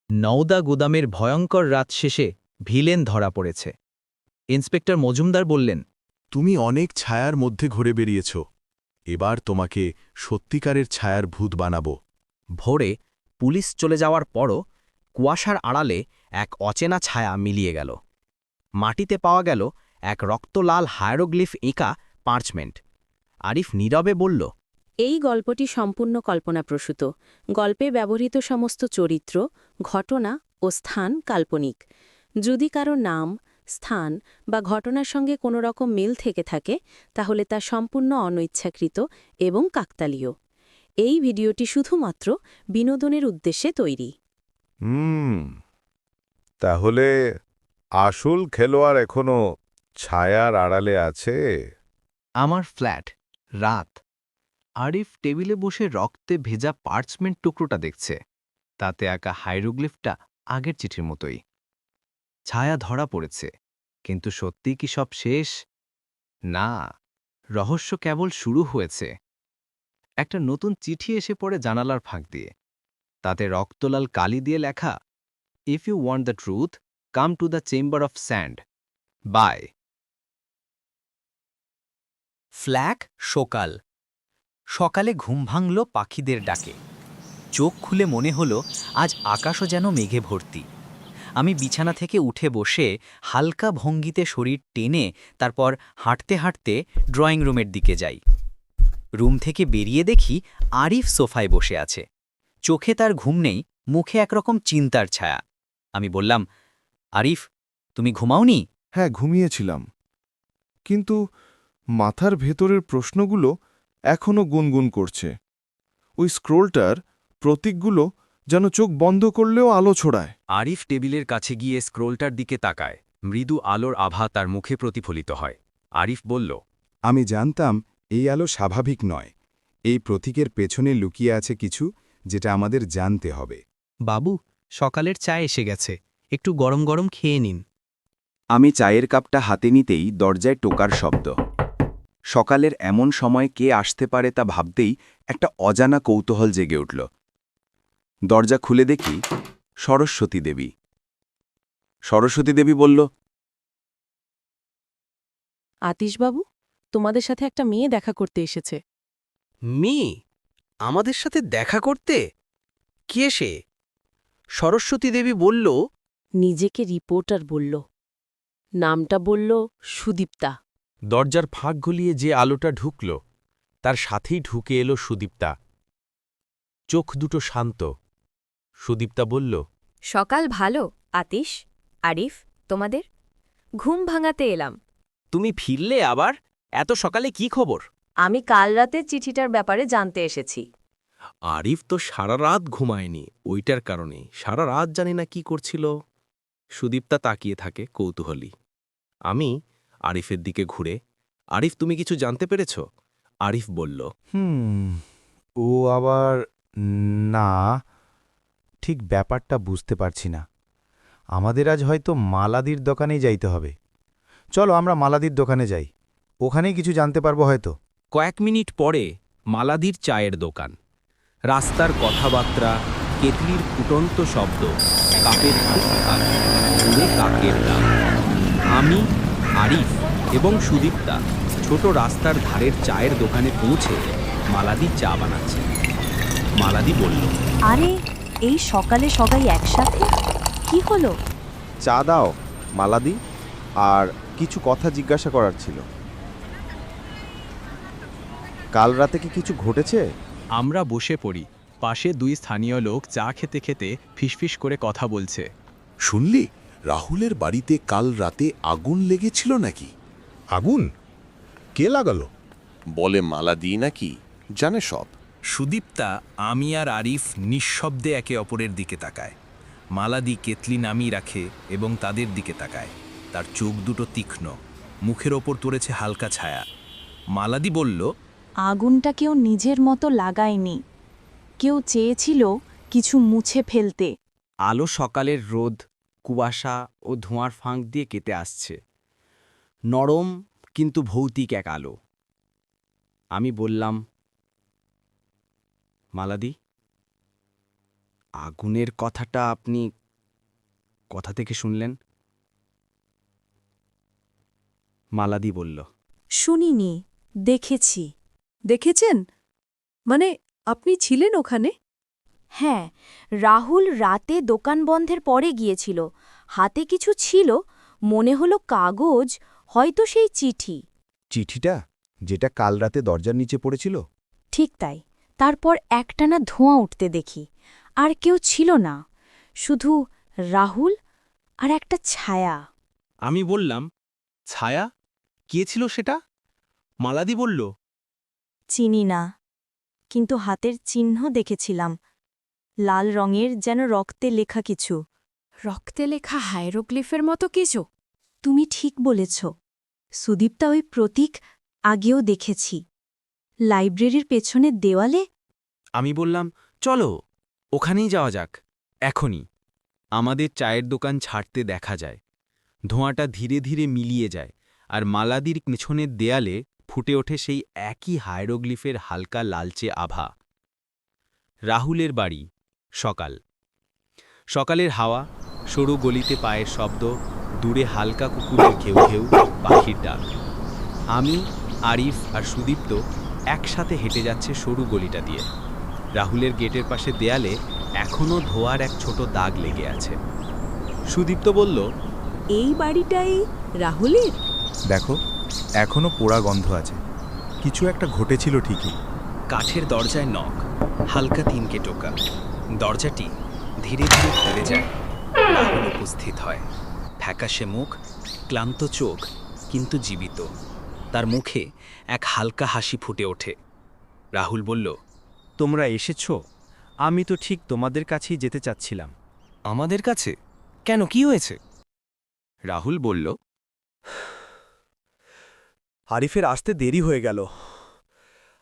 নওদা গুদামের ভয়ঙ্কর রাত শেষে ভিলেন ধরা পড়েছে। ইন্সপেক্টর মজুমদার বললেন, তুমি অনেক ছায়ার মধ্যে ঘুরে বেরিয়েছ। এবার তোমাকে সত্যিকারের ছায়ার ভূত বানাবো। ভোরে পুলিশ চলে যাওয়ার পরও কুয়াশার আড়ালে এক অচেনা ছায়া মিলিয়ে গেল। মাটিতে পাওয়া গেল এক রক্তলাল হায়ারোগ্লিফ এঁকা পার্চমেন্ট। আরিফ নীরবে বলল, এই গল্পটি সম্পূর্ণ কল্পনাপ্রসূত। গল্পে ব্যবহৃত সমস্ত চরিত্র, ঘটনা ও স্থান কাল্পনিক। যদি কারো নাম, স্থান বা ঘটনার সঙ্গে কোনো রকম মিল থেকে থাকে, তাহলে তা সম্পূর্ণ অনৈচ্ছাকৃত এবং কাকতালীয়। এই ভিডিওটি শুধুমাত্র বিনোদনের উদ্দেশ্যে তৈরি। তাহলে আসল খেলোয়াড় এখনো ছায়ার আড়ালে আছে। আমার ফ্ল্যাট, রাত। আরিফ টেবিলে বসে রক্তে ভেজা পার্চমেন্ট টুকরোটা দেখছে। তাতে আঁকা হাইরোগ্লিফটা আগের চিঠির মতোই। ছায়া ধরা পড়েছে, কিন্তু সত্যি কি সব শেষ? না, রহস্য কেবল শুরু হয়েছে। একটা নতুন চিঠি এসে পড়ে জানালার ফাঁক দিয়ে। তাতে রক্তলাল কালি দিয়ে লেখা, if you want the truth, come to the chamber of sand, bye. ফ্ল্যাক সকাল। সকালে ঘুম ভাঙল পাখিদের ডাকে। চোখ খুলে মনে হলো আজ আকাশও যেন মেঘে ভর্তি। আমি বিছানা থেকে উঠে বসে হালকা ভঙ্গিতে শরীর টেনে তারপর হাঁটতে হাঁটতে ড্রয়িং রুমের দিকে যাই। রুম থেকে বেরিয়ে দেখি আরিফ সোফায় বসে আছে। চোখে তার ঘুম নেই, মুখে একরকম চিন্তার ছায়া। আমি বললাম, আরিফ, তুমি ঘুমাওনি? হ্যাঁ, ঘুমিয়েছিলাম, কিন্তু মাথার ভেতরের প্রশ্নগুলো এখনো গুনগুন করছে। ওই স্ক্রোলটার প্রতীকগুলো যেন চোখ বন্ধ করলেও আলো ছড়ায়। আরিফ টেবিলের কাছে গিয়ে স্ক্রোলটার দিকে তাকায়। মৃদু আলোর আভা তার মুখে প্রতিফলিত হয়। আরিফ বলল, আমি জানতাম এই আলো স্বাভাবিক নয়। এই প্রতীকের পেছনে লুকিয়ে আছে কিছু, যেটা আমাদের জানতে হবে। বাবু, সকালের চা এসে গেছে, একটু গরম গরম খেয়ে নিন। আমি চায়ের কাপটা হাতে নিতেই দরজায় টোকার শব্দ। সকালের এমন সময় কে আসতে পারে তা ভাবতেই একটা অজানা কৌতূহল জেগে উঠল। দরজা খুলে দেখি সরস্বতী দেবী। সরস্বতী দেবী বলল, আতিশবাবু, তোমাদের সাথে একটা মেয়ে দেখা করতে এসেছে। মেয়ে আমাদের সাথে দেখা করতে? কে সে? সরস্বতী দেবী বলল, নিজেকে রিপোর্টার বলল। নামটা বলল সুদীপ্তা। দরজার ফাঁক গলিয়ে যে আলোটা ঢুকল, তার সাথেই ঢুকে এলো সুদীপ্তা। চোখ দুটো শান্ত। সুদীপ্তা বলল, সকাল ভালো, আতিশ, আরিফ, তোমাদের? ঘুম ভাঙাতে এলাম। তুমি ফিরলে আবার? এত সকালে কি খবর? আমি কাল রাতে চিঠিটার ব্যাপারে জানতে এসেছি। আরিফ তো সারা রাত ঘুমায়নি, ওইটার কারণে সারা রাত জানি না কি করছিল। সুদীপ্তা তাকিয়ে থাকে কৌতূহলী। আমি আরিফের দিকে ঘুরে, আরিফ, তুমি কিছু জানতে পেরেছ? আরিফ বলল, ও আবার না, ঠিক ব্যাপারটা বুঝতে পারছি না। আমাদের আজ হয়তো মালাদির দোকানেই যাইতে হবে। চলো আমরা মালাদির দোকানে যাই, ওখানেই কিছু জানতে পারবো হয়তো। কয়েক মিনিট পরে মালাদির চায়ের দোকান। রাস্তার কথাবার্তা, কেতলির ফুটন্ত শব্দ, কাপের ঠুকঠাক, দূরে কাকের ডাক। আমি, আরিফ এবং সুদীপ্তা ছোট রাস্তার ধারের চায়ের দোকানে পৌঁছে মালাদি চা বানাচ্ছে। মালাদি বলল, আরে, এই সকালে সবাই একসাথে? কি হলো? চা দাও মালাদি, আর কিছু কথা জিজ্ঞাসা করার ছিল। কাল রাতে কি কিছু ঘটেছে? আমরা বসে পড়ি। পাশে দুই স্থানীয় লোক চা খেতে খেতে ফিসফিস করে কথা বলছে। শুনলি রাহুলের বাড়িতে কাল রাতে আগুন লেগেছিল নাকি? আগুন? কে লাগালো? বলে মালাদি নাকি জানে সব। সুদীপ্তা, আমি আর আরিফ নিঃশব্দে একে অপরের দিকে তাকায়। মালাদি কেতলি নামিয়ে রাখে এবং তাদের দিকে তাকায়। তার চোখ দুটো তীক্ষ্ণ, মুখের ওপর তোলেছে হালকা ছায়া। মালাদি বলল, আগুনটা কেউ নিজের মতো লাগায়নি। কেউ চেয়েছিল কিছু মুছে ফেলতে। আলো সকালের রোদ, কুয়াশা ও ধোঁয়ার ফাঁক দিয়ে কেটে আসছে। নরম কিন্তু ভৌতিক এক আলো। আমি বললাম, মালাদি, আগুনের কথাটা আপনি কোথা থেকে শুনলেন? মালাদি বলল। শুনিনি, দেখেছি। দেখেছেন? মানে আপনি ছিলেন ওখানে? হ্যাঁ, রাহুল রাতে দোকান বন্ধের পরে গিয়েছিল। হাতে কিছু ছিল, মনে হলো কাগজ, হয়তো সেই চিঠি। চিঠিটা যেটা কাল রাতে দরজার নিচে পড়েছিল? ঠিক তাই। তারপর একটানা ধোঁয়া উঠতে দেখি। আর কেউ ছিল না, শুধু রাহুল আর একটা ছায়া। আমি বললাম, ছায়া? কে ছিল সেটা? মালাদি বলল, চিনি না, কিন্তু হাতের চিহ্ন দেখেছিলাম, লাল রঙের, যেন রক্তে লেখা কিছু। রক্তে লেখা হাইরোগ্লিফের মতো কিছু? তুমি ঠিক বলেছ। সুদীপ্তা ওই প্রতীক আগেও দেখেছি, লাইব্রেরির পেছনের দেওয়ালে। আমি বললাম, চলো ওখানেই যাওয়া যাক, এখনই। আমাদের চায়ের দোকান ছাড়তে দেখা যায়। ধোঁয়াটা ধীরে ধীরে মিলিয়ে যায়, আর মালাদির পেছনের দেয়ালে ফুটে ওঠে সেই একই হাইরোগ্লিফের হালকা লালচে আভা। রাহুলের বাড়ি, সকাল। সকালের হাওয়া, সরু গলিতে পায়ের শব্দ, দূরে হালকা কুকুরের ঘেউ ঘেউ, পাখির ডাক। আমি, আরিফ আর সুদীপ্ত একসাথে হেঁটে যাচ্ছে সরু গলিটা দিয়ে। রাহুলের গেটের পাশে দেয়ালে এখনও ধোয়ার এক ছোট দাগ লেগে আছে। সুদীপ্ত বলল, এই বাড়িটাই রাহুলের? দেখো, এখনো পোড়া গন্ধ আছে। কিছু একটা ঘটেছিল ঠিকই। কাঠের দরজায় নখ, হালকা তিনকে টোকা। দরজাটি ধীরে ধীরে খুলে যায়। রাহুল উপস্থিত হয়। ফ্যাকাশে মুখ, ক্লান্ত চোখ, কিন্তু জীবিত। তার মুখে এক হালকা হাসি ফুটে ওঠে। রাহুল বলল, তোমরা এসেছ? আমি তো ঠিক তোমাদের কাছেই যেতে চাচ্ছিলাম। আমাদের কাছে? কেন, কি হয়েছে? রাহুল বলল, আরিফের আসতে দেরি হয়ে গেল।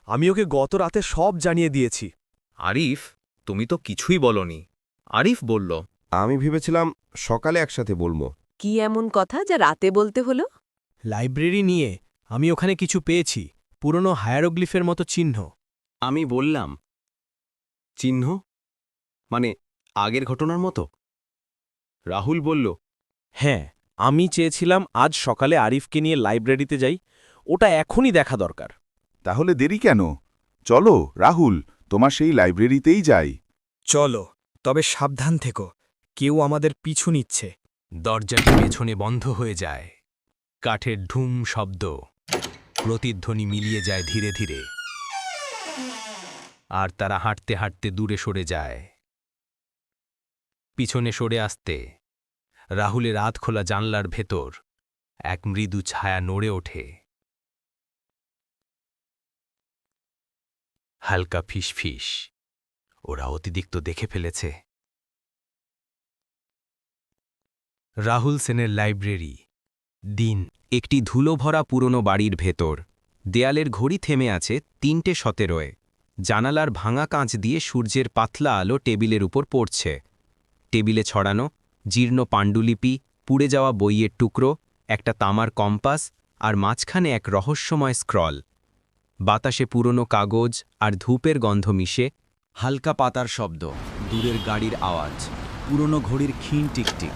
আমি ওকে গত রাতে সব জানিয়ে দিয়েছি। আরিফ, তুমি তো কিছুই বলনি। আরিফ বলল, আমি ভেবেছিলাম সকালে একসাথে বলবো। কি এমন কথা যা রাতে বলতে হলো? লাইব্রেরি নিয়ে আমি ওখানে কিছু পেয়েছি, পুরনো হায়ারোগ্লিফের মতো চিহ্ন। আমি বললাম, চিহ্ন? মানে আগের ঘটনার মতো? রাহুল বলল, হ্যাঁ, আমি চেয়েছিলাম আজ সকালে আরিফকে নিয়ে লাইব্রেরিতে যাই। ওটা এখনই দেখা দরকার। তাহলে দেরি কেন? চলো রাহুল, তোমার সেই লাইব্রেরিতেই যাই। চলো, তবে সাবধান থেকো, কেউ আমাদের পিছু নিচ্ছে। দরজাটি পেছনে বন্ধ হয়ে যায়। কাঠের ঢুম শব্দ, প্রতিধ্বনি মিলিয়ে যায় ধীরে ধীরে। আর তারা হাঁটতে হাঁটতে দূরে সরে যায়। পিছনে সরে আসতে রাহুলের রাত খোলা জানলার ভেতর এক মৃদু ছায়া নড়ে ওঠে। হালকা ফিসফিস, ওরা অতিরিক্ত দেখে ফেলেছে। রাহুল সেনের লাইব্রেরি, দিন। একটি ধুলো ভরা পুরনো বাড়ির ভেতর। দেয়ালের ঘড়ি থেমে আছে ৩:১৭। জানালার ভাঙা কাঁচ দিয়ে সূর্যের পাতলা আলো টেবিলের উপর পড়ছে। টেবিলে ছড়ানো জীর্ণ পাণ্ডুলিপি, পুড়ে যাওয়া বইয়ের টুকরো, একটা তামার কম্পাস, আর মাঝখানে এক রহস্যময় স্ক্রল। বাতাসে পুরনো কাগজ আর ধূপের গন্ধ মিশে। হালকা পাতার শব্দ, দূরের গাড়ির আওয়াজ, পুরনো ঘড়ির ক্ষীণ টিকটিক।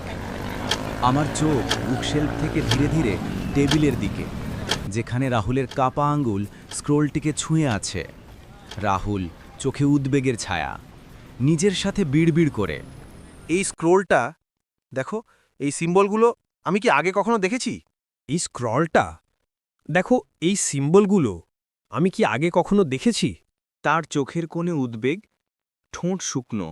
আমার চোখ বুকশেলফ থেকে ধীরে ধীরে টেবিলের দিকে, যেখানে রাহুলের কাপা আঙ্গুল স্ক্রোলটিকে ছুঁয়ে আছে। রাহুল, চোখে উদ্বেগের ছায়া, নিজের সাথে বিড়বিড় করে। এই স্ক্রোলটা দেখো, এই সিম্বলগুলো আমি কি আগে কখনো দেখেছি? এই স্ক্রলটা দেখো, এই সিম্বলগুলো আমি কি আগে কখনো দেখেছি? তার চোখের কোণে উদ্বেগ, ঠোঁট শুকনো,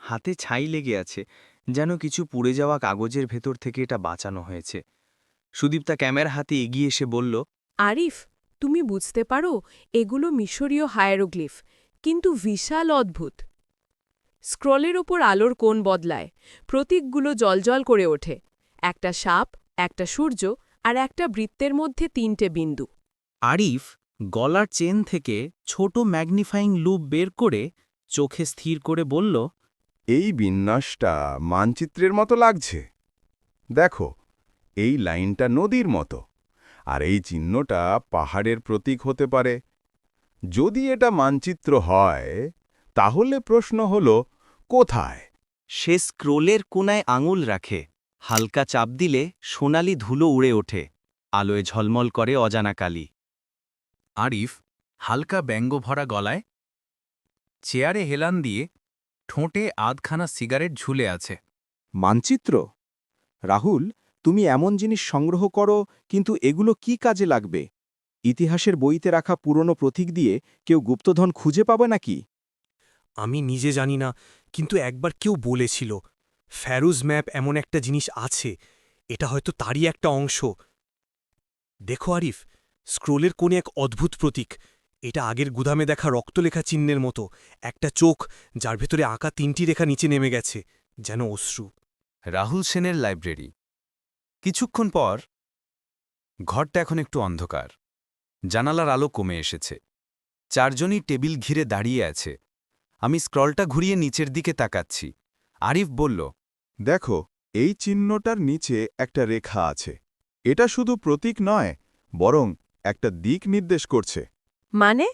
হাতে ছাই লেগে আছে, যেন কিছু পুড়ে যাওয়া কাগজের ভেতর থেকে এটা বাঁচানো হয়েছে। সুদীপ্তা ক্যামেরা হাতে এগিয়ে এসে বলল, আরিফ, তুমি বুঝতে পারো এগুলো মিশরীয় হায়ারোগ্লিফ, কিন্তু বিশাল অদ্ভুত। স্ক্রলের ওপর আলোর কোণ বদলায়, প্রতীকগুলো জলজল করে ওঠে। একটা সাপ, একটা সূর্য, আর একটা বৃত্তের মধ্যে ৩টে বিন্দু। আরিফ গলার চেন থেকে ছোট ম্যাগনিফাইং লুপ বের করে চোখে স্থির করে বলল, এই বিন্যাসটা মানচিত্রের মতো লাগছে। দেখো, এই লাইনটা নদীর মতো, আর এই চিহ্নটা পাহাড়ের প্রতীক হতে পারে। যদি এটা মানচিত্র হয়, তাহলে প্রশ্ন হল, কোথায়? সে স্ক্রোলের কোনায় আঙুল রাখে, হালকা চাপ দিলে সোনালি ধুলো উড়ে ওঠে, আলোয় ঝলমল করে অজানা কালি। আরিফ হালকা ব্যঙ্গ ভরা গলায়, চেয়ারে হেলান দিয়ে, ঠোঁটে আধখানা সিগারেট ঝুলে আছে। মানচিত্র? রাহুল, তুমি এমন জিনিস সংগ্রহ করো, কিন্তু এগুলো কি কাজে লাগবে? ইতিহাসের বইতে রাখা পুরনো প্রতীক দিয়ে কেউ গুপ্তধন খুঁজে পাবে নাকি? আমি নিজে জানি না, কিন্তু একবার কেউ বলেছিল ফ্যারুজ ম্যাপ এমন একটা জিনিস আছে, এটা হয়তো তারই একটা অংশ। দেখো আরিফ, স্ক্রোলের কোণে এক অদ্ভুত প্রতীক। এটা আগের গুদামে দেখা রক্তলেখা চিহ্নের মতো, একটা চোখ যার ভেতরে আঁকা 3টি রেখা নিচে নেমে গেছে, যেন অশ্রু। রাহুল সেনের লাইব্রেরি। কিছুক্ষণ পর ঘরটা এখন একটু অন্ধকার, জানালার আলো কমে এসেছে। চারজনই টেবিল ঘিরে দাঁড়িয়ে আছে। আমি স্ক্রলটা ঘুরিয়ে নিচের দিকে তাকাচ্ছি। আরিফ বলল, দেখো, এই চিহ্নটার নিচে একটা রেখা আছে। এটা শুধু প্রতীক নয়, বরং একটা দিক নির্দেশ করছে। মানে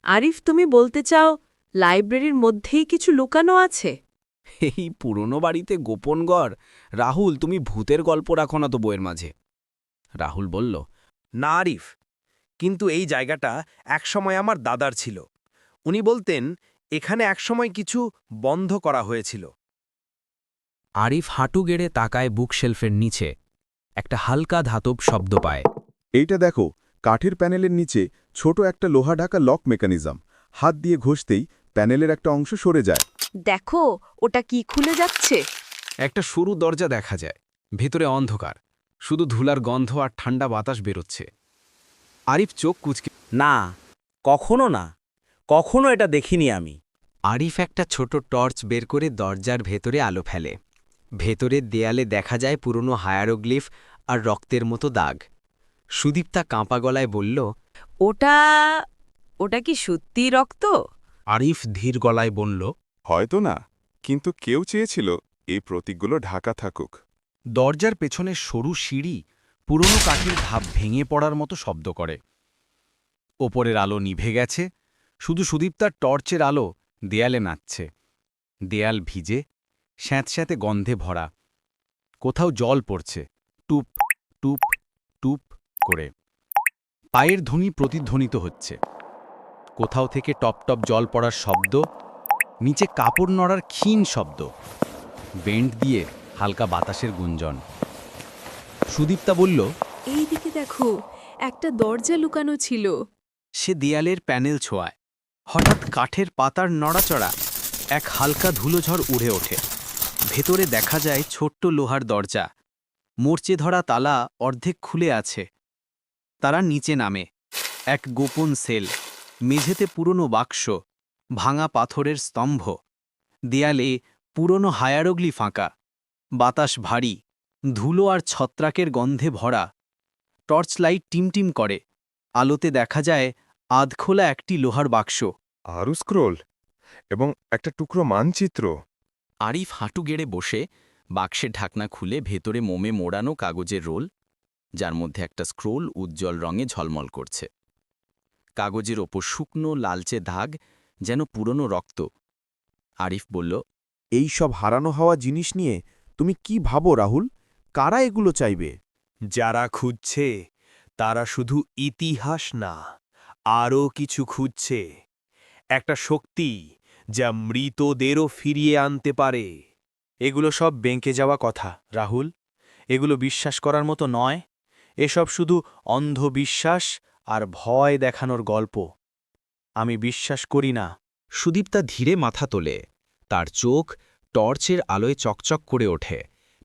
আরিফ, তুমি বলতে চাও লাইব্রেরির মধ্যেই কিছু লুকানো আছে? এই পুরনো বাড়িতে গোপন ঘর। রাহুল, তুমি ভূতের গল্প রাখো না তো বইয়ের মাঝে। রাহুল বলল, না আরিফ, কিন্তু এই জায়গাটা একসময় আমার দাদার ছিল। উনি বলতেন এখানে একসময় কিছু বন্ধ করা হয়েছিল। আরিফ হাঁটু গেড়ে তাকায় বুকশেলফের নিচে। একটা হালকা ধাতব শব্দ পায়। এইটা দেখো, কাঠের প্যানেলের নিচে ছোট একটা লোহা ঢাকা লক মেকানিজম। হাত দিয়ে ঘষতেই প্যানেলের একটা অংশ সরে যায়। দেখো, ওটা কি খুলে যাচ্ছে? একটা সরু দরজা দেখা যায়। ভেতরে অন্ধকার, শুধু ধুলার গন্ধ আর ঠান্ডা বাতাস বেরোচ্ছে। আরিফ চোখ কুঁচকে, না, কখনো না, কখনো এটা দেখিনি আমি। আরিফ একটা ছোট টর্চ বের করে দরজার ভেতরে আলো ফেলে। ভেতরের দেয়ালে দেখা যায় পুরনো হায়ারোগ্লিফ আর রক্তের মতো দাগ। সুদীপ্তা কাঁপা গলায় বলল, ওটা কি সত্যি রক্ত? আরিফ ধীর গলায় বলল, হয়তো না, কিন্তু কেউ চেয়েছিল এই প্রতীকগুলো ঢাকা থাকুক। দরজার পেছনে সরু সিঁড়ি পুরনো কাঠের ধাপ ভেঙে পড়ার মতো শব্দ করে। ওপরের আলো নিভে গেছে, শুধু সুদীপ্তার টর্চের আলো দেয়ালে নাচছে। দেয়াল ভিজে, স্যাঁতস্যাঁতে গন্ধে ভরা। কোথাও জল পড়ছে, টুপ টুপ টুপ করে। পায়ের ধ্বনি প্রতিধ্বনিত হচ্ছে। কোথাও থেকে টপ টপ জল পড়ার শব্দ, নিচে কাপড় নড়ার ক্ষীণ শব্দ, বেন্ট দিয়ে হালকা বাতাসের গুঞ্জন। সুদীপ্তা বলল, এই দিকে দেখো, একটা দরজা লুকানো ছিল। সে দেয়ালের প্যানেল ছোঁয়ায়। হঠাৎ কাঠের পাতার নড়াচড়া, এক হালকা ধুলোঝড় উড়ে ওঠে। ভেতরে দেখা যায় ছোট্ট লোহার দরজা, মরচে ধরা তালা অর্ধেক খুলে আছে। তারা নিচে নামে। এক গোপন সেল, মেঝেতে পুরনো বাক্স, ভাঙা পাথরের স্তম্ভ, দেয়ালে পুরনো হায়ারোগ্লি ফাঁকা। বাতাস ভারী, ধুলো আর ছত্রাকের গন্ধে ভরা। টর্চ লাইট টিমটিম করে। আলোতে দেখা যায় আধখোলা একটি লোহার বাক্স। আরও স্ক্রোল এবং একটা টুকরো মানচিত্র। আরিফ হাঁটু গেড়ে বসে বাক্সের ঢাকনা খুলে ভেতরে মোমে মোড়ানো কাগজের রোল, যার মধ্যে একটা স্ক্রোল উজ্জ্বল রঙে ঝলমল করছে। কাগজের ওপর শুকনো লালচে দাগ, যেন পুরনো রক্ত। আরিফ বলল, এই সব হারানো হওয়া জিনিস নিয়ে তুমি কি ভাবো রাহুল? কারা এগুলো চাইবে? যারা খুঁজছে তারা শুধু ইতিহাস না, আরও কিছু খুঁজছে। একটা শক্তি যা মৃতদেরও ফিরিয়ে আনতে পারে। এগুলো সব বেঁকে যাওয়া কথা রাহুল, এগুলো বিশ্বাস করার মতো নয়। এসব শুধু অন্ধবিশ্বাস আর ভয় দেখানোর গল্প। আমি বিশ্বাস করি না। সুদীপ্তা ধীরে মাথা তোলে। তার চোখ টর্চের আলোয় চকচক করে ওঠে।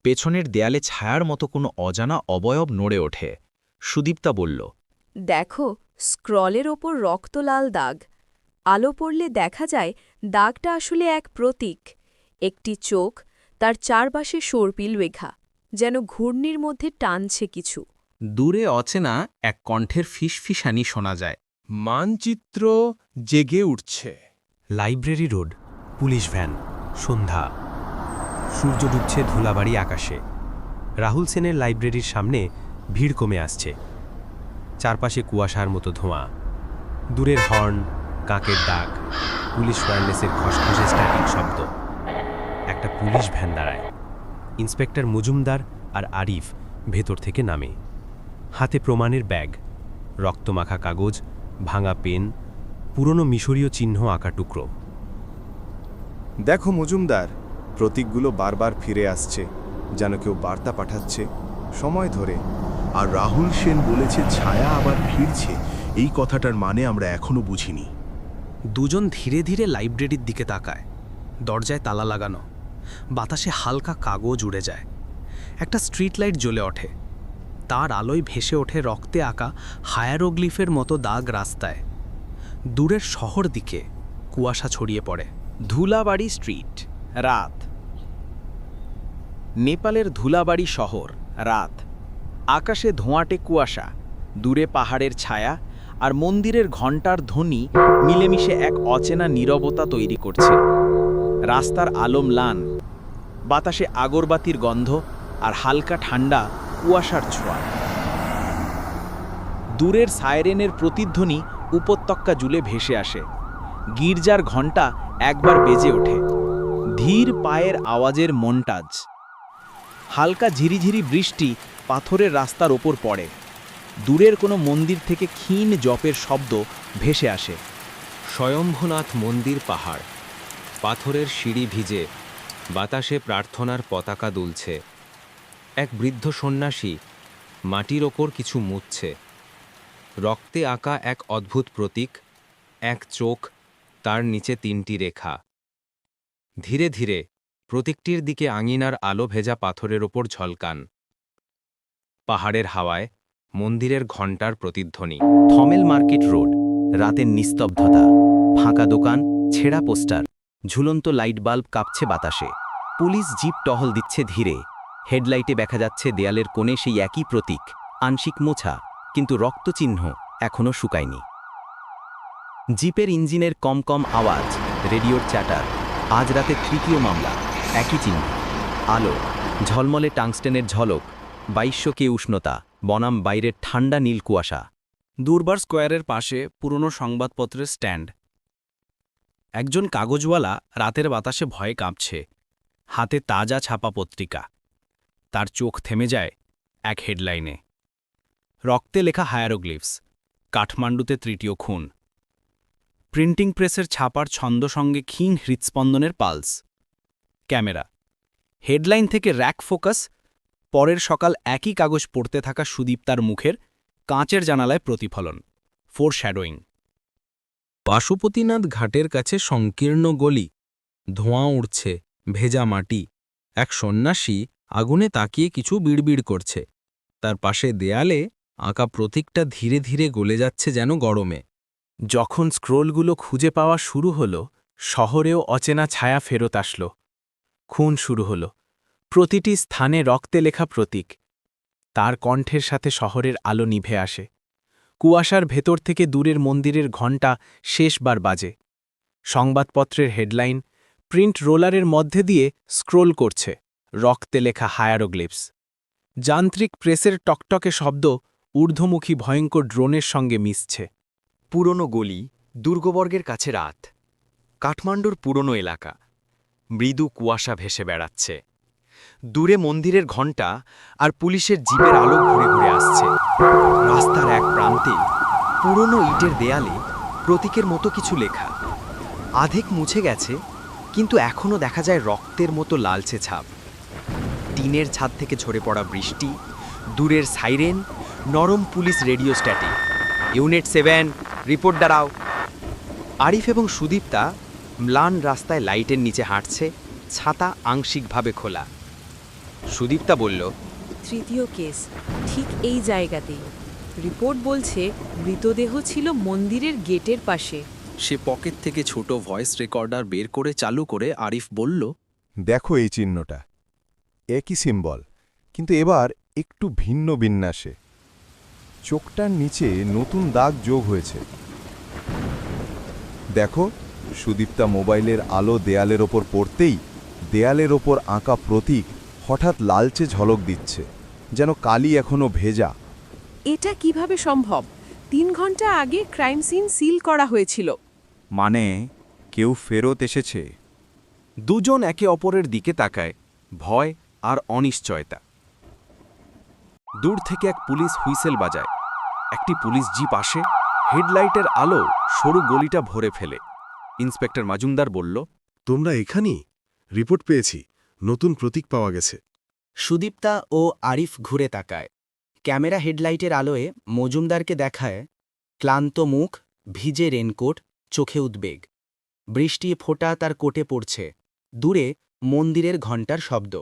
পেছনের দেয়ালে ছায়ার মতো কোনো অজানা অবয়ব নড়ে ওঠে। সুদীপ্তা বলল, দেখো, স্ক্রলের ওপর রক্তলাল দাগ। আলো পড়লে দেখা যায় দাগটা আসলে এক প্রতীক। একটি চোখ, তার চারপাশে সর্পিল রেখা, যেন ঘূর্ণির মধ্যে টানছে কিছু। দূরে অচেনা এক কণ্ঠের ফিসফিসানি শোনা যায়। মানচিত্র জেগে উঠছে। লাইব্রেরি রোড, পুলিশ ভ্যান, সন্ধ্যা। সূর্য ডুবছে ধুলাবাড়ি আকাশে। রাহুল সেনের লাইব্রেরির সামনে ভিড় কমে আসছে। চারপাশে কুয়াশার মতো ধোঁয়া। দূরের হর্ন, কাকের ডাক, পুলিশ ওয়্যারলেসের খসখসে স্ট্যাটিক শব্দ। একটা পুলিশ ভ্যান দাঁড়ায়। ইন্সপেক্টর মজুমদার আর আরিফ ভেতর থেকে নামে। হাতে প্রমাণের ব্যাগ, রক্তমাখা কাগজ, ভাঙা পেন, পুরনো মিশরীয় চিহ্ন আঁকা টুকরো। দেখো মজুমদার, প্রতীকগুলো বারবার ফিরে আসছে, যেন কেউ বার্তা পাঠাচ্ছে সময় ধরে। আর রাহুল সেন বলেছে ছায়া আবার ফিরছে, এই কথাটার মানে আমরা এখনো বুঝিনি। দুজন ধীরে ধীরে লাইব্রেরির দিকে তাকায়। দরজায় তালা লাগানো, বাতাসে হালকা কাগজ উড়ে যায়। একটা স্ট্রিট লাইট জ্বলে ওঠে, তার আলোয় ভেসে ওঠে রক্তে আঁকা হায়ারোগ্লিফের মতো দাগ রাস্তায়। দূরের শহর দিকে কুয়াশা ছড়িয়ে পড়ে। ধুলাবাড়ি স্ট্রিট, রাত। নেপালের ধুলাবাড়ি শহর, রাত। আকাশে ধোঁয়াটে কুয়াশা, দূরে পাহাড়ের ছায়া আর মন্দিরের ঘণ্টার ধ্বনি মিলেমিশে এক অচেনা নীরবতা তৈরি করছে। রাস্তার আলো ম্লান, বাতাসে আগরবাতির গন্ধ আর হালকা ঠান্ডা কুয়াশার ছোঁয়া। দূরের সাইরেনের প্রতিধ্বনি উপত্যকা জুড়ে ভেসে আসে। গির্জার ঘণ্টা একবার বেজে ওঠে, ধীর পায়ের আওয়াজের মন্টাজ। হালকা ঝিরিঝিরি বৃষ্টি পাথরের রাস্তার ওপর পড়ে। দূরের কোনো মন্দির থেকে ক্ষীণ জপের শব্দ ভেসে আসে। স্বয়ম্ভুনাথ মন্দির পাহাড়, পাথরের সিঁড়ি ভিজে, বাতাসে প্রার্থনার পতাকা দুলছে। এক বৃদ্ধ সন্ন্যাসী মাটির ওপর কিছু মুছছে। রক্তে আঁকা এক অদ্ভুত প্রতীক, এক চোখ, তার নিচে 3টি রেখা। ধীরে ধীরে প্রতীকটির দিকে আঙিনার আলো ভেজা পাথরের ওপর ঝলকান। পাহাড়ের হাওয়ায় মন্দিরের ঘণ্টার প্রতিধ্বনি। থমেল মার্কেট রোড, রাতের নিস্তব্ধতা। ফাঁকা দোকান, ছেঁড়া পোস্টার, ঝুলন্ত লাইট বাল্ব কাঁপছে বাতাসে। পুলিশ জিপ টহল দিচ্ছে ধীরে। হেডলাইটে দেখা যাচ্ছে দেয়ালের কোণে সেই একই প্রতীক, আংশিক মোছা, কিন্তু রক্তচিহ্ন এখনও শুকায়নি। জিপের ইঞ্জিনের কম আওয়াজ, রেডিওর চ্যাটার। আজ রাতে 3য় মামলা, একই চিহ্ন। আলো, ঝলমলে টাংস্টেনের ঝলক, 2200 উষ্ণতা বনাম বাইরের ঠান্ডা নীল কুয়াশা। দুর্বার স্কোয়ারের পাশে পুরনো সংবাদপত্রের স্ট্যান্ড। একজন কাগজওয়ালা রাতের বাতাসে ভয়ে কাঁপছে, হাতে তাজা ছাপা পত্রিকা। তার চোখ থেমে যায় এক হেডলাইনে, রক্তে লেখা হায়ারোগ্লিফস, কাঠমান্ডুতে 3য় খুন। প্রিন্টিং প্রেসের ছাপার ছন্দ সঙ্গে ক্ষীণ হৃৎস্পন্দনের পালস। ক্যামেরা, হেডলাইন থেকে র্যাক ফোকাস। পরের সকাল একই কাগজ পড়তে থাকা সুদীপ্তার মুখের কাঁচের জানালায় প্রতিফলন, ফোরশ্যাডোয়িং। পাশুপতিনাথ ঘাটের কাছে সংকীর্ণ গলি, ধোঁয়া উড়ছে, ভেজা মাটি। এক সন্ন্যাসী আগুনে তাকিয়ে কিছু বিড়বিড় করছে। তার পাশে দেয়ালে আঁকা প্রতীকটা ধীরে ধীরে গলে যাচ্ছে যেন গরমে। যখন স্ক্রোলগুলো খুঁজে পাওয়া শুরু হলো, শহরেও অচেনা ছায়া ফেরত আসল। খুন শুরু হলো, প্রতিটি স্থানে রক্তে লেখা প্রতীক। তার কণ্ঠের সাথে শহরের আলো নিভে আসে। কুয়াশার ভেতর থেকে দূরের মন্দিরের ঘণ্টা শেষবার বাজে। সংবাদপত্রের হেডলাইন প্রিন্ট রোলারের মধ্যে দিয়ে স্ক্রোল করছে, রক্তে লেখা হায়ারোগ্লিফস। যান্ত্রিক প্রেসের টকটকে শব্দ ঊর্ধ্বমুখী ভয়ঙ্কর ড্রোনের সঙ্গে মিশছে। পুরনো গলি, দুর্গবর্গের কাছে রাত। কাঠমান্ডুর পুরনো এলাকা, মৃদু কুয়াশা ভেসে বেড়াচ্ছে। দূরে মন্দিরের ঘণ্টা আর পুলিশের জিপের আলো ঘুরে ঘুরে আসছে। রাস্তার এক প্রান্তে পুরনো ইটের দেয়ালে প্রতীকের মতো কিছু লেখা। আধেক মুছে গেছে, কিন্তু এখনও দেখা যায় রক্তের মতো লালচে ছাপ। টিনের ছাদ থেকে ঝরে পড়া বৃষ্টি, দূরের সাইরেন, নরম police radio static. Unit 7, report দাঁড়াও। আরিফ এবং সুদীপ্তা ম্লান রাস্তায় লাইটের নিচে হাঁটছে, ছাতা আংশিকভাবে খোলা। সুদীপ্তা বলল, 3য় কেস, ঠিক এই জায়গাতেই। রিপোর্ট বলছে মৃতদেহ ছিল মন্দিরের গেটের পাশে। সে পকেট থেকে ছোট ভয়েস রেকর্ডার বের করে চালু করে আরিফ বলল, দেখো এই চিহ্নটা, একই সিম্বল, কিন্তু এবার একটু ভিন্ন বিন্যাসে। চোখটার নিচে নতুন দাগ যোগ হয়েছে। দেখো, সুদীপ্তা মোবাইলের আলো দেয়ালের ওপর পড়তেই দেয়ালের ওপর আঁকা প্রতীক হঠাৎ লালচে ঝলক দিচ্ছে, যেন কালি এখনো ভেজা। এটা কিভাবে সম্ভব? 3 ঘন্টা আগে ক্রাইম সিন সিল করা হয়েছিল। মানে কেউ ফেরত এসেছে। দুজন একে অপরের দিকে তাকায়, ভয় আর অনিশ্চয়তা। দূর থেকে এক পুলিশ হুইসেল বাজায়। একটি পুলিশ জিপ আসে, হেডলাইটের আলো সরু গলিটা ভরে ফেলে। ইন্সপেক্টর মাজুমদার বলল, তোমরা এখানেই? রিপোর্ট পেয়েছি, নতুন প্রতীক পাওয়া গেছে। সুদীপ্তা ও আরিফ ঘুরে তাকায়। ক্যামেরা হেডলাইটের আলোয় মজুমদারকে দেখায় ক্লান্ত মুখ, ভিজে রেনকোট, চোখে উদ্বেগ। বৃষ্টি ফোঁটা তার কোটে পড়ছে। দূরে মন্দিরের ঘণ্টার শব্দ।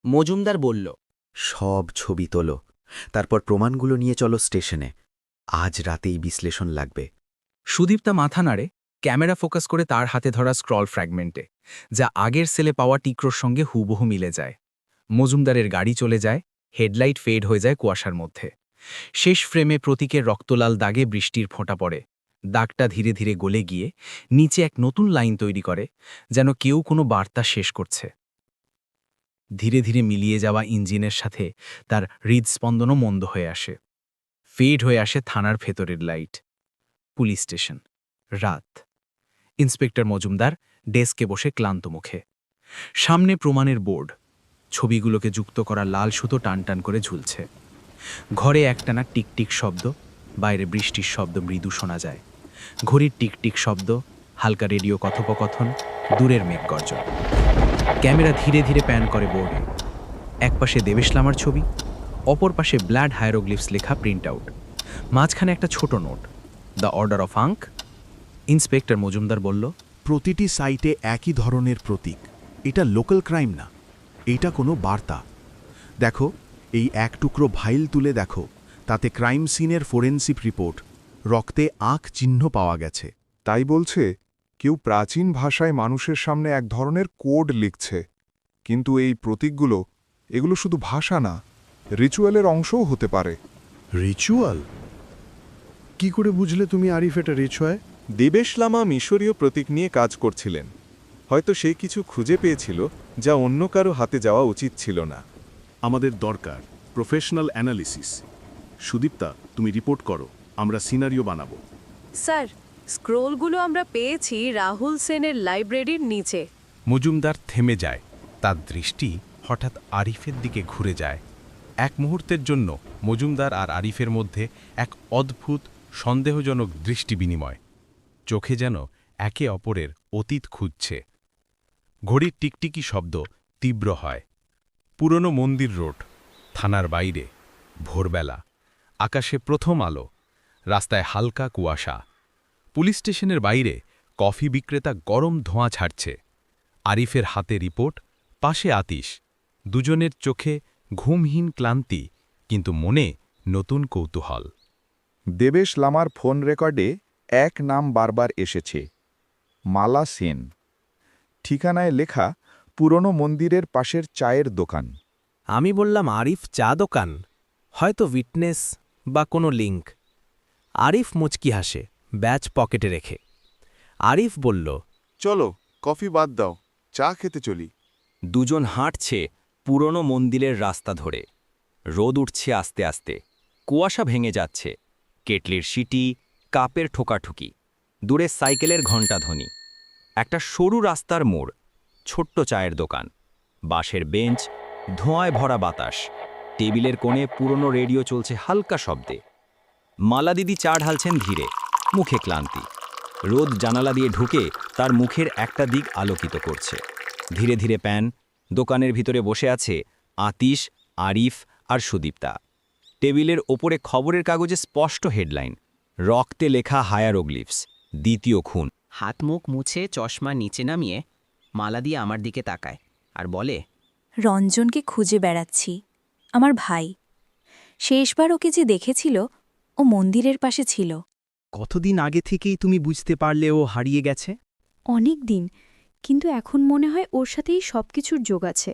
মজুমদার বলল, সব ছবি তোলো, তারপর প্রমাণগুলো নিয়ে চলো স্টেশনে। আজ রাতেই বিশ্লেষণ লাগবে। সুদীপ্তা মাথা নাড়ে, ক্যামেরা ফোকাস করে তার হাতে ধরা স্ক্রল ফ্র্যাগমেন্টে, যা আগের সেলে পাওয়া টিক্রোর সঙ্গে হুবহু মিলে যায়। মজুমদারের গাড়ি চলে যায়, হেডলাইট ফেড হয়ে যায় কুয়াশার মধ্যে। শেষ ফ্রেমে প্রতীকের রক্তলাল দাগে বৃষ্টির ফোঁটা পড়ে। দাগটা ধীরে ধীরে গলে গিয়ে নিচে এক নতুন লাইন তৈরি করে, যেন কেউ কোনো বার্তা শেষ করছে। ধীরে ধীরে মিলিয়ে যাওয়া ইঞ্জিনের সাথে তার হৃদস্পন্দনও মন্দ হয়ে আসে। ফেড হয়ে আসে থানার ভেতরের লাইট। পুলিশ স্টেশন, রাত। ইন্সপেক্টর মজুমদার ডেস্কে বসে ক্লান্ত মুখে। সামনে প্রমাণের বোর্ড, ছবিগুলোকে যুক্ত করা লাল সুতো টানটান করে ঝুলছে। ঘরে একটানা টিকটিক শব্দ, বাইরে বৃষ্টির শব্দ মৃদু শোনা যায়। ঘড়ির টিকটিক শব্দ, হালকা রেডিও কথোপকথন, দূরের মেঘ গর্জন। ক্যামেরা ধীরে ধীরে প্যান করে বোর্ডে। একপাশে দেবেশ লামার ছবি, অপর পাশে ব্ল্যাড হায়ারোগ্লিফস লেখা প্রিন্ট আউট। মাঝখানে একটা ছোট note, the order of ankh. Inspector Majumdar বলল, প্রতিটি সাইটে একই ধরনের প্রতীক। এটা লোকাল ক্রাইম না, এটা কোনো বার্তা। দেখো, এই এক টুকরো ভাইল তুলে দেখো, তাতে ক্রাইম সিনের ফোরেন্সিক রিপোর্ট, রক্তে আঁক চিহ্ন পাওয়া গেছে। তাই বলছে কেউ প্রাচীন ভাষায় মানুষের সামনে এক ধরনের কোড লিখছে। কিন্তু এই প্রতীকগুলো, এগুলো শুধু ভাষা না, রিচুয়ালের অংশও হতে পারে। রিচুয়াল? কি করে বুঝলে তুমি আরিফ এটা রিচুয়াল? দেবেশ লামা মিশরীয় প্রতীক নিয়ে কাজ করছিলেন। হয়তো সে কিছু খুঁজে পেয়েছিল যা অন্য কারো হাতে যাওয়া উচিত ছিল না। আমাদের দরকার প্রফেশনাল অ্যানালিসিস। সুদীপ্তা, তুমি রিপোর্ট করো, আমরা সিনারিও বানাবো। স্যার, স্ক্রোলগুলো আমরা পেয়েছি রাহুল সেনের লাইব্রেরির নিচে। মজুমদার থেমে যায়। তার দৃষ্টি হঠাৎ আরিফের দিকে ঘুরে যায়। এক মুহূর্তের জন্য মজুমদার আর আরিফের মধ্যে এক অদ্ভুত সন্দেহজনক দৃষ্টি বিনিময়। চোখে যেন একে অপরের অতীত খুঁজছে। ঘড়ির টিকটিকি শব্দ তীব্র হয়। পুরনো মন্দির রোড, থানার বাইরে, ভোরবেলা, আকাশে প্রথম আলো, রাস্তায় হালকা কুয়াশা। পুলিশ স্টেশনের বাইরে কফি বিক্রেতা গরম ধোঁয়া ছাড়ছে। আরিফের হাতে রিপোর্ট, পাশে আতিশ। দুজনের চোখে ঘুমহীন ক্লান্তি, কিন্তু মনে নতুন কৌতূহল। দেবেশ লামার ফোন রেকর্ডে এক নাম বারবার এসেছে, মালা সেন। ঠিকানায় লেখা পুরনো মন্দিরের পাশের চায়ের দোকান। আমি বললাম, আরিফ চা দোকান, হয়তো উইটনেস বা কোনো লিঙ্ক। আরিফ মুচকি হাসে, ব্যাচ পকেটে রেখে। আরিফ বলল, চলো, কফি বাদ দাও, চা খেতে চলি। দুজন হাঁটছে পুরনো মন্দিরের রাস্তা ধরে। রোদ উঠছে আস্তে আস্তে, কুয়াশা ভেঙে যাচ্ছে। কেটলির সিটি, কাপের ঠোকাঠুকি, দূরে সাইকেলের ঘণ্টাধ্বনি। একটা সরু রাস্তার মোড়, ছোট্ট চায়ের দোকান, বাঁশের বেঞ্চ, ধোঁয়ায় ভরা বাতাস। টেবিলের কোণে পুরনো রেডিও চলছে হালকা শব্দে। মালা দিদি চা ঢালছেন ধীরে, মুখে ক্লান্তি। রোদ জানালা দিয়ে ঢুকে তার মুখের একটা দিক আলোকিত করছে। ধীরে ধীরে প্যান। দোকানের ভিতরে বসে আছে আতিশ, আরিফ আর সুদীপ্তা। টেবিলের ওপরে খবরের কাগজে স্পষ্ট হেডলাইন, রক্তে লেখা হায়ারোগ্লিফস, দ্বিতীয় খুন। হাত মুখ মুছে চশমা নিচে নামিয়ে মালা দিয়ে আমার দিকে তাকায় আর বলে, রঞ্জনকে খুঁজে বেড়াচ্ছি, আমার ভাই। শেষবার ওকে যে দেখেছিল, ও মন্দিরের পাশে ছিল। কতদিন আগে থেকেই তুমি বুঝতে পারলে ও হারিয়ে গেছে? অনেক দিন, কিন্তু এখন মনে হয় ওর সাথেই সব কিছুর যোগ আছে।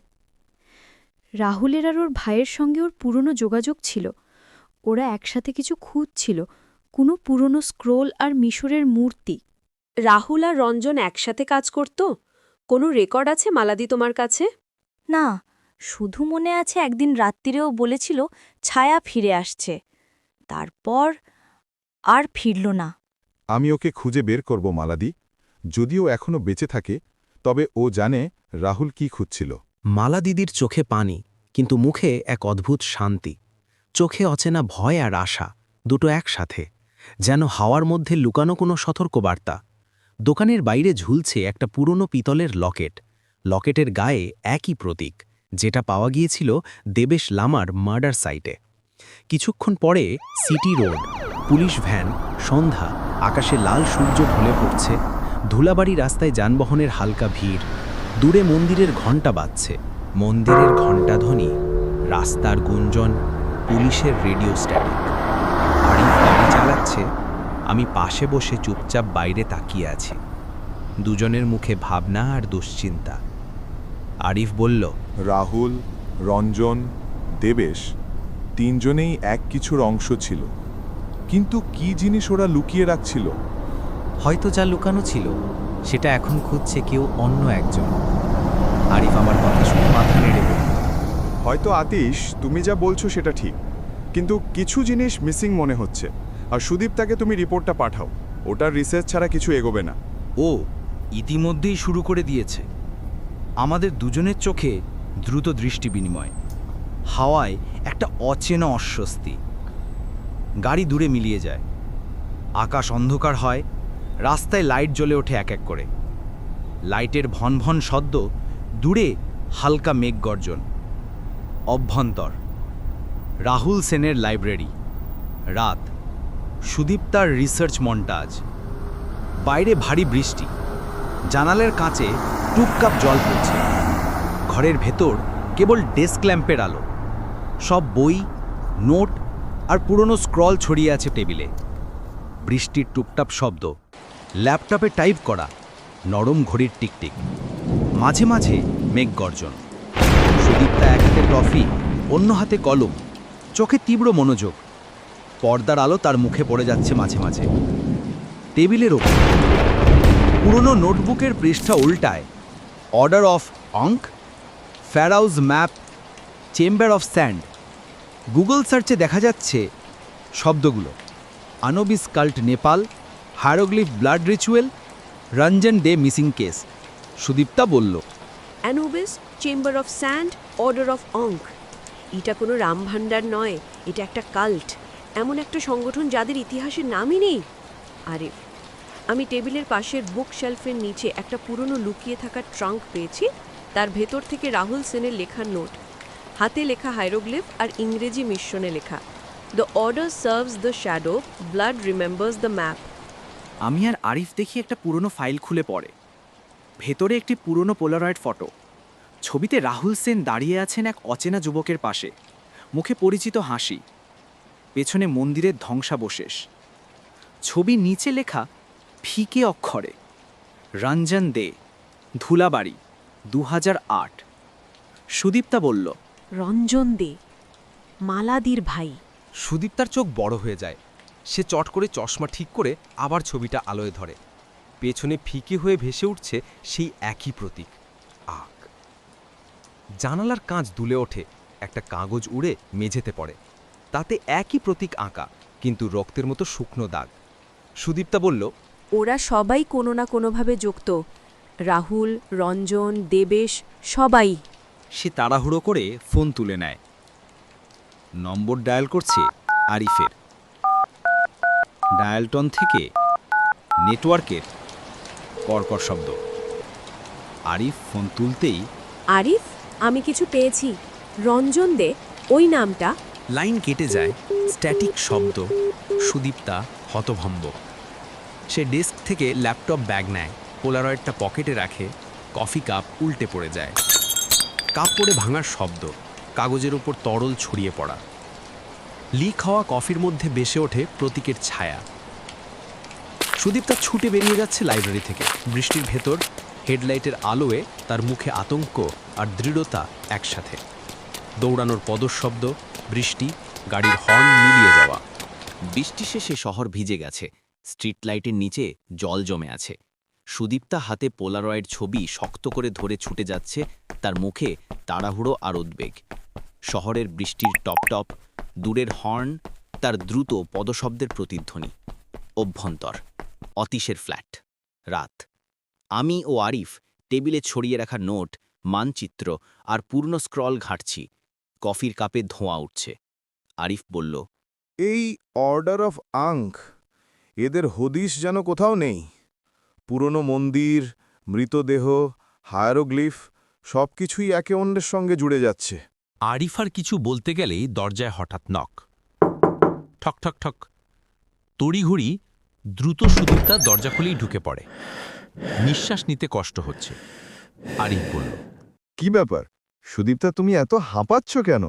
রাহুলের আর ওর ভাইয়ের সঙ্গে ওর পুরনো যোগাযোগ ছিল। ওরা একসাথে কিছু খুঁজছিল, কোনো পুরনো স্ক্রোল আর মিশরের মূর্তি। রাহুল আর রঞ্জন একসাথে কাজ করত? কোনো রেকর্ড আছে মালাদি তোমার কাছে? না, শুধু মনে আছে একদিন রাত্রিরেও বলেছিল ছায়া ফিরে আসছে। তারপর আর ফিরল না। আমি ওকে খুঁজে বের করব মালাদি। যদিও এখনো বেঁচে থাকে, তবে ও জানে রাহুল কি খুঁজছিল। মালা দিদির চোখে পানি, কিন্তু মুখে এক অদ্ভুত শান্তি। চোখে অচেনা ভয় আর আশা, দুটো একসাথে, যেন হাওয়ার মধ্যে লুকানো কোনো সতর্কবার্তা। দোকানের বাইরে ঝুলছে একটা পুরনো পিতলের লকেট। লকেটের গায়ে একই প্রতীক, যেটা পাওয়া গিয়েছিল দেবেশ লামার মার্ডার সাইটে। কিছুক্ষণ পরে সিটি রোড, পুলিশ ভ্যান, সন্ধ্যা, আকাশে লাল সূর্য ঢলে পড়ছে। ধুলাবাড়ি রাস্তায় যানবাহনের হালকা ভিড়। দূরে মন্দিরের ঘণ্টা বাজছে। মন্দিরের ঘণ্টাধ্বনি, রাস্তার গুঞ্জন, পুলিশের রেডিও স্ট্যাটিক। আরিফ গাড়ি চালাচ্ছে, আমি পাশে বসে চুপচাপ বাইরে তাকিয়ে আছি। দুজনের মুখে ভাবনা আর দুশ্চিন্তা। আরিফ বলল, রাহুল, রঞ্জন, দেবেশ তিনজনেই এক কিছুর অংশ ছিল, কিন্তু কি জিনিস ওরা লুকিয়ে রাখছিল? হয়তো যা লুকানো ছিল সেটা এখন খুঁজছে কেউ অন্য একজন। আরিফ আমার কথা শুনে মাথা নেড়ে বলল, হয়তো আতিশ, তুমি যা বলছো সেটা ঠিক, কিন্তু কিছু জিনিস মিসিং মনে হচ্ছে। আর সুদীপ্তাকে তুমি রিপোর্টটা পাঠাও, ওটার রিসার্চ ছাড়া কিছু এগোবে না। ও ইতিমধ্যেই শুরু করে দিয়েছে। আমাদের দুজনের চোখে দ্রুত দৃষ্টি বিনিময়। হাওয়ায় একটা অচেনা অস্বস্তি। গাড়ি দূরে মিলিয়ে যায়। আকাশ অন্ধকার হয়, রাস্তায় লাইট জ্বলে ওঠে এক এক করে। লাইটের ভনভন শব্দ, দূরে হালকা মেঘ গর্জন। অভ্যন্তর, রাহুল সেনের লাইব্রেরি। রাত, সুদীপ্তার রিসার্চ মন্টাজ। বাইরে ভারী বৃষ্টি, জানালার কাঁচে টুপকাপ জল পড়ছে। ঘরের ভেতর কেবল ডেস্ক ল্যাম্পের আলো। সব বই, নোট আর পুরনো স্ক্রল ছড়িয়ে আছে টেবিলে। বৃষ্টির টুপটাপ শব্দ, ল্যাপটপে টাইপ করা, নরম ঘড়ির টিকটিক। মাঝে মাঝে মেঘ গর্জন। সুদীপ্তা এক হাতে ট্রফি, অন্য হাতে কলম, চোখে তীব্র মনোযোগ। পর্দার আলো তার মুখে পড়ে যাচ্ছে মাঝে মাঝে। টেবিলের ওপর পুরনো নোটবুকের পৃষ্ঠা উল্টায়। Order of ankh, pharaoh's map, chamber of sand. Google সার্চে দেখা যাচ্ছে শব্দগুলো: Anubis cult Nepal, hieroglyph blood ritual, Ranjan De missing case. Sudipta বলল, Anubis, chamber of sand, order of ankh. এটা কোনো রামভাণ্ডার নয়, এটা একটা কাল্ট, এমন একটা সংগঠন যাদের ইতিহাসের নামই নেই। আরিফ, আমি টেবিলের পাশের বুক শেলফের নিচে একটা পুরনো লুকিয়ে থাকা ট্রাঙ্ক পেয়েছি। তার ভেতর থেকে রাহুল সেনের লেখার নোট, হাতে লেখা হাইরোগ্লিফ আর ইংরেজি মিশ্রণে লেখা, the order serves the shadow, blood remembers the map. আমি আর আরিফ দেখি একটা পুরনো ফাইল খুলে পড়ে। ভেতরে একটি পুরনো পোলারয়েড ফটো। ছবিতে রাহুল সেন দাঁড়িয়ে আছেন এক অচেনা যুবকের পাশে, মুখে পরিচিত হাসি। পেছনে মন্দিরের ধ্বংসাবশেষ। ছবির নিচে লেখা ফিকে অক্ষরে, রঞ্জন দে, ধুলাবাড়ি, 2008। সুদীপ্তা বলল, রঞ্জন দে, মালাদির ভাই। সুদীপ্তার চোখ বড় হয়ে যায়। সে চট করে চশমা ঠিক করে আবার ছবিটা আলোয় ধরে। পেছনে ফিকে হয়ে ভেসে উঠছে সেই একই প্রতীক, আগ। জানালার কাঁচ দুলে ওঠে, একটা কাগজ উড়ে মেঝেতে পড়ে। তাতে একই প্রতীক আঁকা, কিন্তু রক্তের মতো শুকনো দাগ। সুদীপ্তা বলল, ওরা সবাই কোনো না কোনোভাবে যুক্ত। রাহুল, রঞ্জন, দেবেশ, সবাই। সে তাড়াহুড়ো করে ফোন তুলে নেয়। নম্বর ডায়াল করছে আরিফের। ডায়ালটন থেকে নেটওয়ার্কের কর্কর শব্দ। আরিফ ফোন তুলতেই, আরিফ, আমি কিছু পেয়েছি। রঞ্জন দে, ওই নামটা। লাইন কেটে যায়, স্ট্যাটিক শব্দ। সুদীপ্তা হতভম্ব। সে ডেস্ক থেকে ল্যাপটপ ব্যাগ নেয়, পোলারয়েডটা পকেটে রাখে। কফি কাপ উল্টে পড়ে যায়। কাপ পড়ে ভাঙার শব্দ, কাগজের উপর তরল ছড়িয়ে পড়া। লিক হওয়া কফির মধ্যে ভেসে ওঠে প্রতীকের ছায়া। সুদীপ্তা ছুটে বেরিয়ে যাচ্ছে লাইব্রেরি থেকে। বৃষ্টির ভেতর হেডলাইটের আলোয় তার মুখে আতঙ্ক আর দৃঢ়তা একসাথে। দৌড়ানোর পদশব্দ, বৃষ্টি, গাড়ির হর্ন মিলিয়ে যাওয়া। বৃষ্টি শেষে শহর ভিজে গেছে। স্ট্রিট লাইটের নিচে জল জমে আছে। সুদীপ্তা হাতে পোলারয়েড ছবি শক্ত করে ধরে ছুটে যাচ্ছে, তার মুখে তাড়াহুড়ো আর উদ্বেগ। শহরের বৃষ্টির টপটপ, দূরের হর্ন, তার দ্রুত পদশব্দের প্রতিধ্বনি। অভ্যন্তর, অতীশের ফ্ল্যাট। রাত। আমি ও আরিফ টেবিলে ছড়িয়ে রাখা নোট, মানচিত্র আর পূর্ণ স্ক্রল ঘাঁটছি। কফির কাপে ধোঁয়া উঠছে। আরিফ বলল, এই অর্ডার অফ আঙ্ক, এদের হদিশ যেন কোথাও নেই। পুরনো মন্দির, মৃতদেহ, হায়ারোগ্লিফ সবকিছুই একে অন্যের সঙ্গে জুড়ে যাচ্ছে। আরিফ আর কিছু বলতে গেলেই দরজায় হঠাৎ নক। ঠক ঠক ঠক। তড়িঘড়ি দ্রুত সুদীপ্তা দরজা খুলেই ঢুকে পড়ে। নিঃশ্বাস নিতে কষ্ট হচ্ছে। আরিফ বলল, কি ব্যাপার সুদীপ্তা, তুমি এত হাঁপাচ্ছ কেন?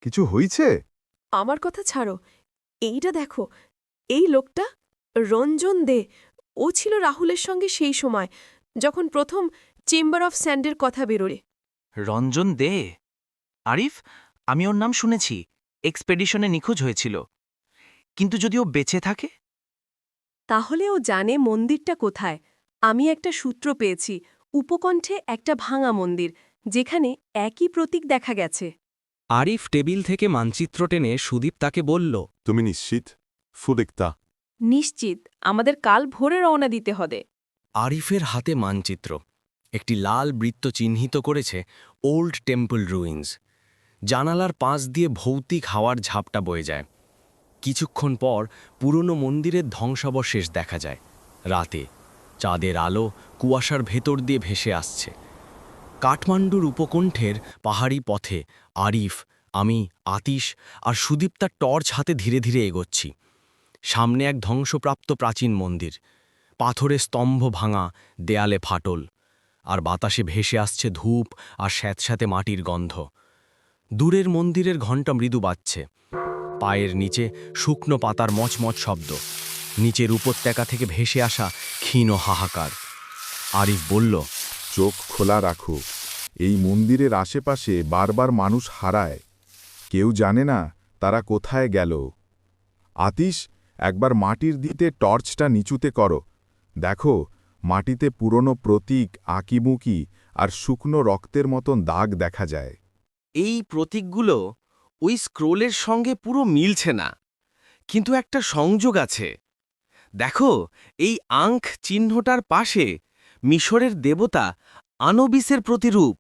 কিছু হইছে? আমার কথা ছাড়ো, এইটা দেখো, এই লোকটা রঞ্জন দে। ও ছিল রাহুলের সঙ্গে সেই সময় যখন প্রথম চেম্বার অফ স্যান্ডের কথা বেরোয়। রঞ্জন দে? আরিফ, আমি ওর নাম শুনেছি, এক্সপেডিশনে নিখোঁজ হয়েছিল। কিন্তু যদি ও বেঁচে থাকে? তাহলে ও জানে মন্দিরটা কোথায়। আমি একটা সূত্র পেয়েছি, উপকণ্ঠে একটা ভাঙা মন্দির, যেখানে একই প্রতীক দেখা গেছে। আরিফ টেবিল থেকে মানচিত্র টেনে সুদীপ্তাকে বলল, তুমি নিশ্চিত সুদীপ্তা? নিশ্চিত, আমাদের কাল ভোরে রওনা দিতে হবে। আরিফের হাতে মানচিত্র। একটি লাল বৃত্ত চিহ্নিত করেছে ওল্ড টেম্পল রুইন্স। জানালার পাশ দিয়ে ভৌতিক হাওয়ার ঝাপটা বয়ে যায়। কিছুক্ষণ পর পুরনো মন্দিরের ধ্বংসাবশেষ দেখা যায়। রাতে চাঁদের আলো কুয়াশার ভেতর দিয়ে ভেসে আসছে। কাঠমান্ডুর উপকণ্ঠের পাহাড়ি পথে আরিফ, আমি, আতিশ আর সুদীপ্তার টর্চ হাতে ধীরে ধীরে এগোচ্ছি। সামনে এক ধ্বংসপ্রাপ্ত প্রাচীন মন্দির, পাথরের স্তম্ভ ভাঙা, দেয়ালে ফাটল, আর বাতাসে ভেসে আসছে ধূপ আর স্যাঁতস্যাঁতে মাটির গন্ধ। দূরের মন্দিরের ঘণ্টা মৃদু বাজছে। পায়ের নিচে শুকনো পাতার মচমচ শব্দ, নিচের উপত্যকা থেকে ভেসে আসা ক্ষীণ হাহাকার। আরিফ বলল, চোখ খোলা রাখো, এই মন্দিরের আশেপাশে বারবার মানুষ হারায়, কেউ জানে না তারা কোথায় গেল। আতিশ, একবার মাটির দিতে টর্চটা নিচুতে করো, দেখো মাটিতে পুরনো প্রতীক, আঁকিবুঁকি আর শুকনো রক্তের মতন দাগ দেখা যায়। এই প্রতীকগুলো ওই স্ক্রোলের সঙ্গে পুরো মিলছে না, কিন্তু একটা সংযোগ আছে। দেখো, এই আঙ্ক চিহ্নটার পাশে মিশরের দেবতা আনবিসের প্রতিরূপ।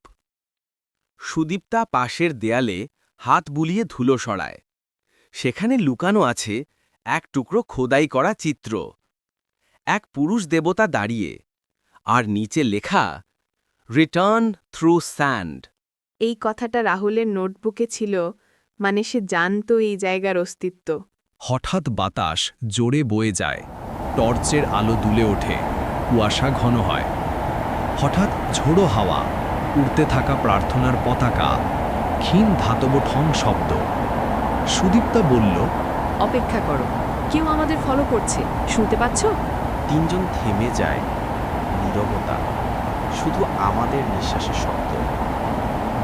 সুদীপ্তা পাশের দেয়ালে হাত বুলিয়ে ধুলো সরায়। সেখানে লুকানো আছে এক টুকরো খোদাই করা চিত্র, এক পুরুষ দেবতা দাঁড়িয়ে, আর নিচে লেখা, রিটার্ন থ্রু স্যান্ড। এই কথাটা রাহুলের নোটবুকে ছিল, মানে সে জানত এই জায়গার অস্তিত্ব। হঠাৎ বাতাস জোরে বয়ে যায়, টর্চের আলো দুলে ওঠে, কুয়াশা ঘন হয়। হঠাৎ ঝোড়ো হাওয়া, উড়তে থাকা প্রার্থনার পতাকা, ক্ষীণ ধাতব ঠং শব্দ। সুদীপ্তা বলল, অপেক্ষা করো, কেউ আমাদের ফলো করছে, শুনতে পাচ্ছ? তিনজন থেমে যায়। নীরবতা, শুধু আমাদের নিঃশ্বাসের শব্দ।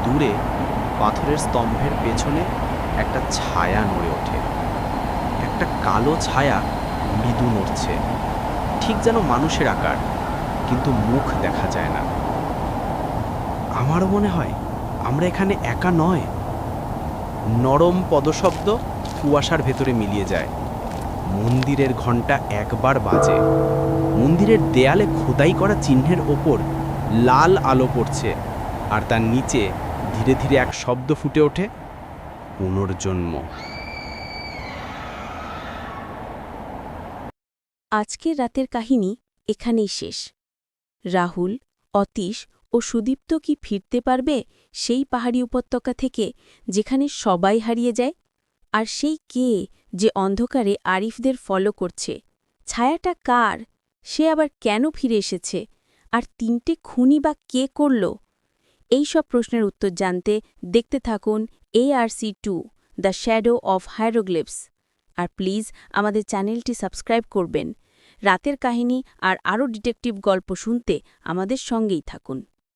দূরে পাথরের স্তম্ভের পেছনে একটা ছায়া নড়ে ওঠে। একটা কালো ছায়া মৃদু নড়ছে, ঠিক যেন মানুষের আকার, কিন্তু মুখ দেখা যায় না। আমারও মনে হয় আমরা এখানে একা নয়। নরম পদশব্দ কুয়াশার ভেতরে মিলিয়ে যায়। মন্দিরের ঘণ্টা একবার বাজে। মন্দিরের দেয়ালে খোদাই করা চিহ্নের ওপর লাল আলো পড়ছে, আর তার নিচে ধীরে ধীরে এক শব্দ ফুটে ওঠে, পুনর্জন্ম। আজকের রাতের কাহিনী এখানেই শেষ। রাহুল, অতীশ ও সুদীপ্ত কি ফিরতে পারবে সেই পাহাড়ি উপত্যকা থেকে যেখানে সবাই হারিয়ে যায়? আর সেই কে যে অন্ধকারে আরিফদের ফলো করছে? ছায়াটা কার? সে আবার কেন ফিরে এসেছে? আর তিনটে খুনি বা কে করল? এই সব প্রশ্নের উত্তর জানতে দেখতে থাকুন ARC2 the shadow of hieroglyphs. আর প্লিজ আমাদের চ্যানেলটি সাবস্ক্রাইব করবেন। রাতের কাহিনী আর আরও ডিটেকটিভ গল্প শুনতে আমাদের সঙ্গেই থাকুন।